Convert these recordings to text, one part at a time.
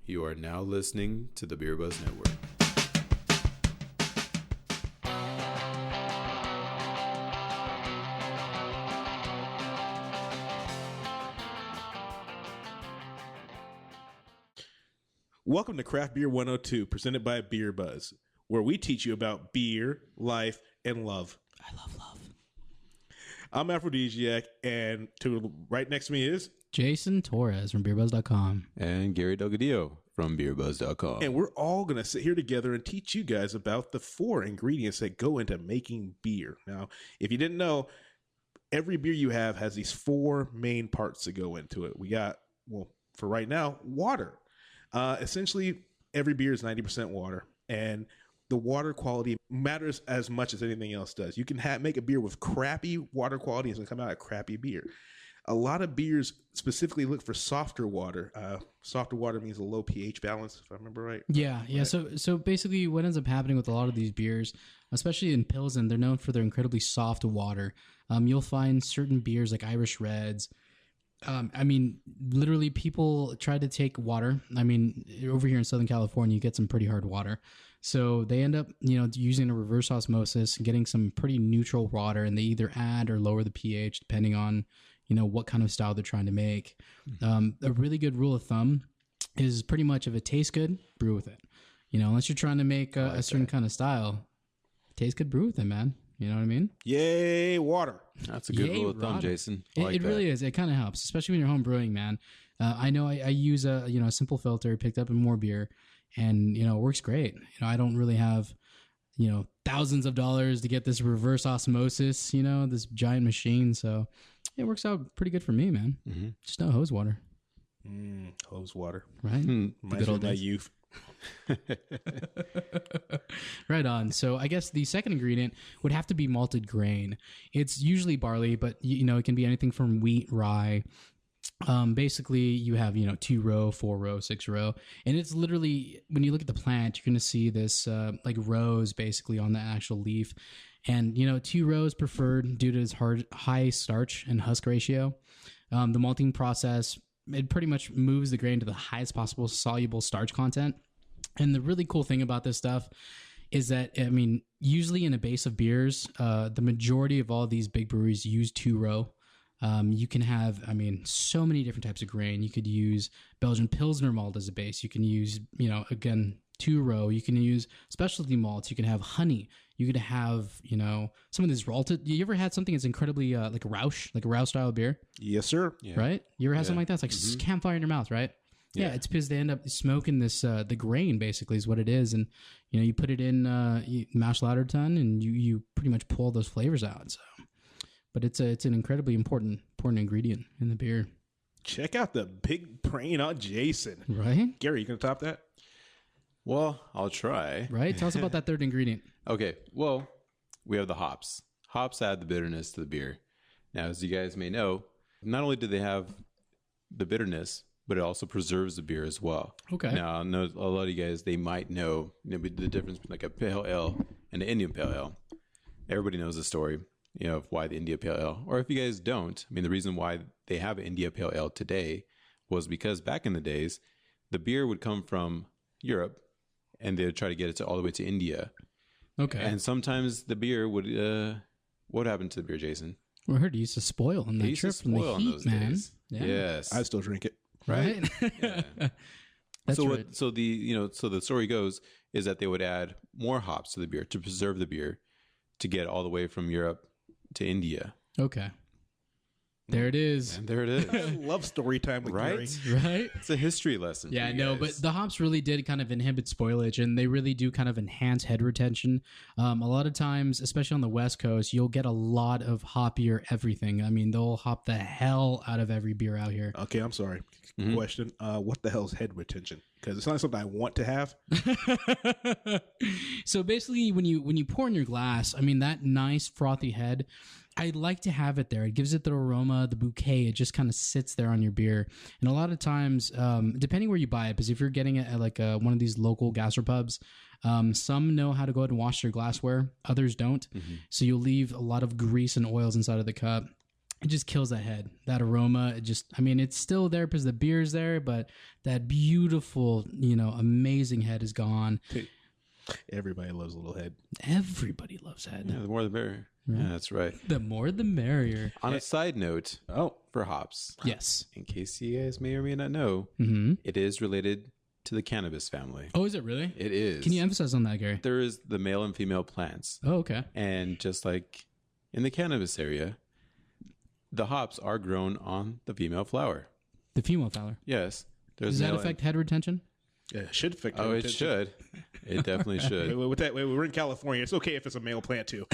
You are now listening to the Beer Buzz Network. Welcome to Craft Beer 102, presented by Beer Buzz, where we teach you about beer, life, and love. I love love. I'm Aphrodisiac, and right next to me is Jason Torres from beerbuzz.com. And Gary Delgadillo from beerbuzz.com. And we're all going to sit here together and teach you guys about the 4 ingredients that go into making beer. Now, if you didn't know, every beer you have has these 4 main parts that go into it. We got, well, for right now, water. Essentially, every beer is 90% water, and the water quality matters as much as anything else does. You can make a beer with crappy water quality, and it's going to come out a crappy beer. A lot of beers specifically look for softer water. Softer water means a low pH balance, if I remember right. Yeah. Right. So basically what ends up happening with a lot of these beers, especially in Pilsen, they're known for their incredibly soft water. You'll find certain beers like Irish Reds. Literally people try to take water. Over here in Southern California, you get some pretty hard water. So they end up, using a reverse osmosis, getting some pretty neutral water, and they either add or lower the pH depending on, what kind of style they're trying to make. A really good rule of thumb is pretty much if it tastes good, brew with it. Unless you're trying to make a certain kind of style, tastes good, brew with it, man. You know what I mean? Yay, water. That's a good rule of thumb, Jason. It really is. It kind of helps, especially when you're home brewing, man. I know I use a simple filter, picked up in more beer, and, it works great. I don't really have, thousands of dollars to get this reverse osmosis, this giant machine. So it works out pretty good for me, man. Mm-hmm. Just no hose water. Hose water. Right? Reminds me of my youth. Right on. So I guess the second ingredient would have to be malted grain. It's usually barley, but it can be anything from wheat, rye. Basically you have 2 row, 4 row, 6 row, and it's literally, when you look at the plant, you're going to see this like rows basically on the actual leaf, and 2 rows preferred due to its high starch and husk ratio. The malting process, it pretty much moves the grain to the highest possible soluble starch content. And the really cool thing about this stuff is that, usually in a base of beers, the majority of all these big breweries use 2 row. You can have, so many different types of grain. You could use Belgian Pilsner malt as a base. You can use, again, 2 row. You can use specialty malts. You can have honey. You could have, some of this malted. You ever had something that's incredibly like a Rausch style beer? Yes, sir. Yeah. Right? You ever had something like that? It's like campfire in your mouth, right? Yeah, it's because they end up smoking this, the grain basically is what it is. And, you put it in mash ladder tun, and you pretty much pull those flavors out. So, but it's an incredibly important ingredient in the beer. Check out the big brain on Jason. Right? Gary, you going to top that? Well, I'll try. Right? Tell us about that third ingredient. Okay. Well, we have the hops. Hops add the bitterness to the beer. Now, as you guys may know, not only do they have the bitterness, but it also preserves the beer as well. Okay. Now, I know a lot of you guys, they might know the difference between like a pale ale and an Indian pale ale. Everybody knows the story, of why the India pale ale. Or if you guys don't, the reason why they have an India pale ale today was because back in the days, the beer would come from Europe and they would try to get it all the way to India. Okay. And sometimes the beer would, what happened to the beer, Jason? Well, I heard it used to spoil on that trip from the heat, man. Days. Yeah. Yes. I still drink it. Right? Yeah. That's so right. so the story goes is that they would add more hops to the beer to preserve the beer to get all the way from Europe to India. Okay. There it is. And there it is. I love story time with Gary. Right? It's a history lesson. Yeah, for you no, guys. but the hops really did kind of inhibit spoilage, and they really do kind of enhance head retention. A lot of times, especially on the West Coast, you'll get a lot of hoppier everything. They'll hop the hell out of every beer out here. Okay, I'm sorry. Question. What the hell is head retention? Because it's not something I want to have. So basically, when you pour in your glass, that nice frothy head, I like to have it there. It gives it the aroma, the bouquet. It just kind of sits there on your beer. And a lot of times, depending where you buy it, because if you're getting it at like one of these local gastropubs, some know how to go ahead and wash their glassware. Others don't. Mm-hmm. So you'll leave a lot of grease and oils inside of the cup. it just kills that head, that aroma. It just, I mean, it's still there because the beer's there, but that beautiful, amazing head is gone. Everybody loves a little head. Everybody loves head. Yeah, the more the merrier. Yeah, that's right. The more the merrier. On a side note, Oh, for hops, Yes. in case you guys may or may not know, it is related to the cannabis family. Oh, is it really? It is. Can you emphasize on that, Gary? There is the male and female plants. Oh, okay. And just like in the cannabis area, the hops are grown on the female flower. The female flower. Yes. Does that affect head retention? yeah, it should affect. Oh, it should. It definitely should. Wait, we're in California. It's okay if it's a male plant too.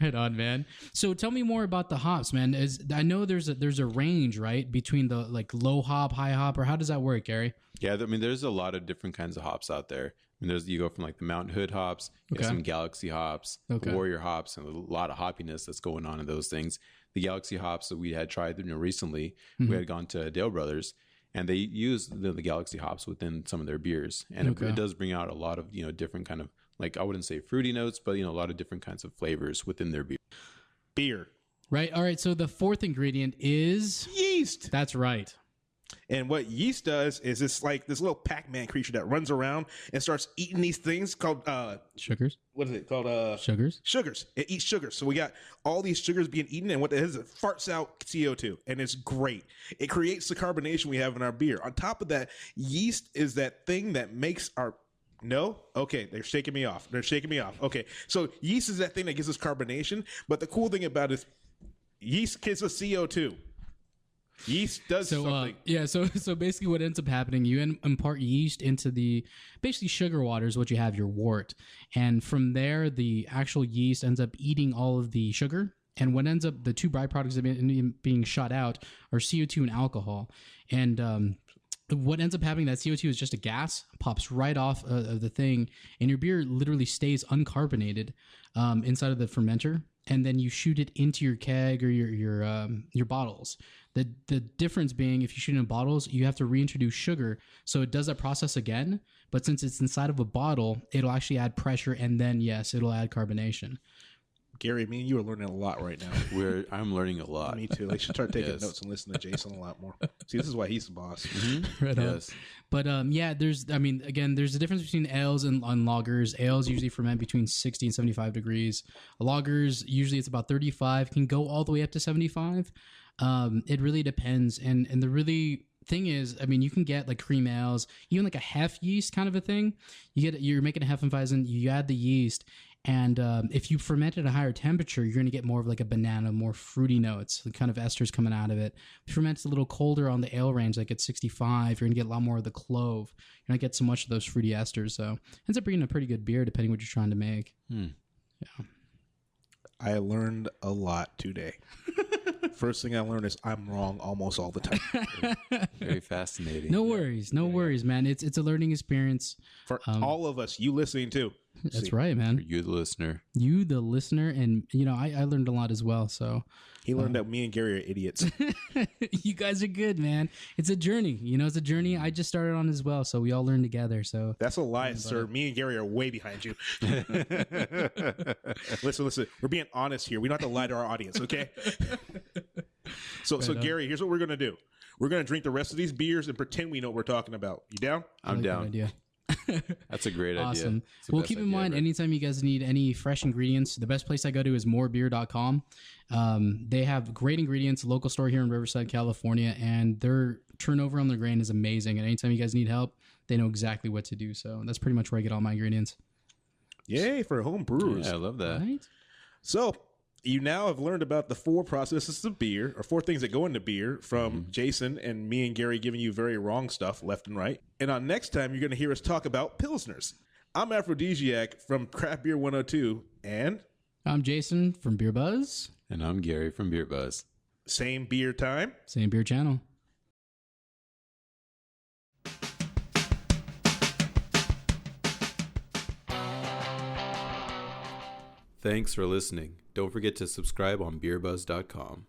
Right on, man. So tell me more about the hops, man. I know there's a range, right, between the like low hop, high hop, or how does that work, Gary? Yeah, I mean, there's a lot of different kinds of hops out there. I mean, you go from like the Mountain Hood hops, you have Okay. some Galaxy hops, Okay. Warrior hops, and a lot of hoppiness that's going on in those things. The Galaxy hops that we had tried recently, we had gone to Dale Brothers, and they use the Galaxy hops within some of their beers, and Okay. it does bring out a lot of different kind of, like, I wouldn't say fruity notes, but a lot of different kinds of flavors within their beer. Beer, Right. All right. So the fourth ingredient is yeast. that's right. And what yeast does is it's like this little Pac-Man creature that runs around and starts eating these things called Sugars. what is it called? Sugars. Sugars. It eats sugars. So we got all these sugars being eaten, and what it is, it farts out CO2, and it's great. It creates the carbonation we have in our beer. On top of that, yeast is that thing that makes our no? Okay, they're shaking me off. Okay, so yeast is that thing that gives us carbonation, but the cool thing about it is yeast gives us CO2. Yeast does something. So basically what ends up happening, you impart yeast into the basically sugar water is what you have, your wort. And from there, the actual yeast ends up eating all of the sugar. And what ends up, the two byproducts of it being shot out are CO2 and alcohol. And what ends up happening, that CO2 is just a gas, pops right off of the thing, and your beer literally stays uncarbonated inside of the fermenter. And then you shoot it into your keg or your bottles. The difference being, if you shoot it in bottles, you have to reintroduce sugar, so it does that process again. But since it's inside of a bottle, it'll actually add pressure, and then yes, it'll add carbonation. Gary, me and you are learning a lot right now. I'm learning a lot. Me too. I should start taking Yes. notes and listen to Jason a lot more. See, this is why he's the boss. Right on. Yes. But there's a difference between ales and lagers. Ales usually ferment between 60 and 75 degrees. Lagers, usually it's about 35, can go all the way up to 75. It really depends. And the really thing is, I mean, you can get like cream ales, even like a hef yeast kind of a thing. You're making a Hefeweizen, you add the yeast, and if you ferment at a higher temperature, you're going to get more of like a banana, more fruity notes, the kind of esters coming out of it. If you ferment a little colder on the ale range, like at 65, you're going to get a lot more of the clove. You're not get so much of those fruity esters. So it ends up being a pretty good beer, depending what you're trying to make. Yeah. I learned a lot today. First thing I learned is I'm wrong almost all the time. Very fascinating. No worries, man. It's a learning experience. For all of us, you listening too. That's right, man. For you, the listener. You, the listener, and I learned a lot as well. So He learned that me and Gary are idiots. you guys are good, man. It's a journey. It's a journey I just started on as well. So we all learn together. So That's a lie, sir. Me and Gary are way behind you. Listen. We're being honest here. We don't have to lie to our audience, okay? So Gary, here's what we're going to do. We're going to drink the rest of these beers and pretend we know what we're talking about. You down? I I'm like that down. idea. That's a great idea. Awesome. It's the Well, best keep in idea mind, ever. anytime you guys need any fresh ingredients, the best place I go to is morebeer.com. They have great ingredients, local store here in Riverside, California, and their turnover on their grain is amazing. And anytime you guys need help, they know exactly what to do. So that's pretty much where I get all my ingredients. Yay, for home brewers. Yeah, I love that. Right? So you now have learned about the 4 processes of beer, or 4 things that go into beer, from Jason and me and Gary giving you very wrong stuff left and right. And on next time, you're going to hear us talk about Pilsners. I'm Aphrodisiac from Craft Beer 102, and I'm Jason from Beer Buzz. And I'm Gary from Beer Buzz. same beer time. Same beer channel. Thanks for listening. Don't forget to subscribe on beerbuzz.com.